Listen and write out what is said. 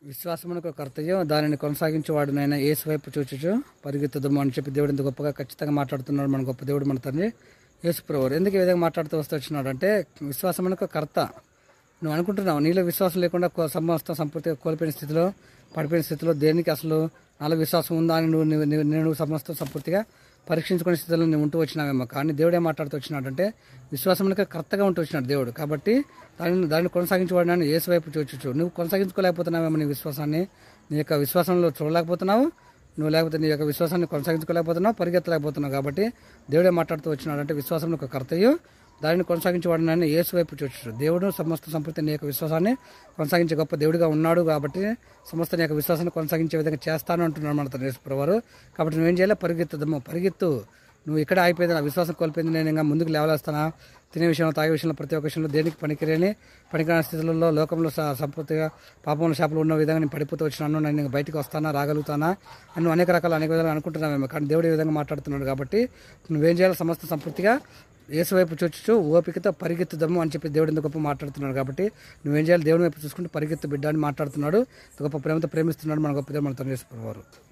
విశ్వాసమునకు కర్తయ్యో దానిని కొనసాగించేవాడునైనా యేసు వైపు చూచుచు పరిగెత్తుదము అని చెప్పి దేవుడు ఇంత గొప్పగా ఖచ్చితంగా మాట్లాడుతున్నాడు. మన గొప్ప దేవుడు మన తండ్రి యేసు ప్రభువు. ఎందుకు ఈ విధంగా మాట్లాడుతూ వస్తూ వచ్చినాడు అంటే, విశ్వాసమునకు కర్త. నువ్వు అనుకుంటున్నావు నీలో విశ్వాసం లేకుండా సమస్త సంపూర్తిగా కోల్పోయిన స్థితిలో, పడిపోయిన స్థితిలో, దేనికి అసలు నాలో విశ్వాసం ఉందా అని నువ్వు సమస్త సంపూర్తిగా పరీక్షించుకునే స్థితిలో నువ్వు ఉంటూ వచ్చినావేమో. కానీ దేవుడు ఏం మాట్లాడుతూ వచ్చినాడంటే, విశ్వాసమునకు కర్తగా ఉంటూ వచ్చినాడు దేవుడు. కాబట్టి దాన్ని కొనసాగించబడినాను యేసు వైపు చూచుచు. నువ్వు కొనసాగించుకోలేకపోతున్నావేమో నీ విశ్వాసాన్ని, నీ యొక్క విశ్వాసంలో చూడలేకపోతున్నావు, నువ్వు లేకపోతే నీ యొక్క విశ్వాసాన్ని కొనసాగించుకోలేకపోతున్నావు, పరిగెత్తలేకపోతున్నావు. కాబట్టి దేవుడే మాట్లాడుతూ వచ్చినాడు అంటే, విశ్వాసం ఒక కర్తయ్యో దానిని కొనసాగించేవాడిని యేసు వైపు చూచు. దేవుడు సమస్త సంపూర్తి నీ యొక్క విశ్వాసాన్ని కొనసాగించే గొప్ప దేవుడిగా ఉన్నాడు. కాబట్టి సమస్త నీ యొక్క విశ్వాసాన్ని కొనసాగించే విధంగా చేస్తాను అంటున్నాడు మన యేసు ప్రభువు. కాబట్టి నువ్వేం చేయాలి? పరిగెత్తు. నువ్వు ఇక్కడ అయిపోయింది, నా విశ్వాసం కోల్పోయింది, నేను ఇంకా ముందుకు లేవలేస్తానా? తినే విషయంలో, తాగే విషయంలో, ప్రతి ఒక్క విషయంలో దేనికి పనికిరాని స్థితులలో, లోకంలో సంపూర్తిగా పాపంలో శాపలు ఉన్న విధంగా నేను పడిపోతూ వచ్చినాను, నేను బయటకు వస్తానా, రాగలుగుతానా అని నువ్వు అనేక విధాలు అనుకుంటున్నావేమో. కానీ దేవుడు ఈ విధంగా మాట్లాడుతున్నాడు. కాబట్టి నువ్వేం చేయాలి? సమస్త సంపూర్తిగా యేసు వైపు చూచుచు ఓపికతో పరిగెత్తుదము అని చెప్పి దేవుడు ఇంత గొప్ప మాట్లాడుతున్నాడు. కాబట్టి నువ్వేం చేయాలి? దేవుని వైపు చూసుకుంటూ పరిగెత్తు బిడ్డ అని మాట్లాడుతున్నాడు. గొప్ప ప్రేమతో ప్రేమిస్తున్నాడు మన గొప్ప దేవుడు మన తండ్రి యేసు ప్రభువు.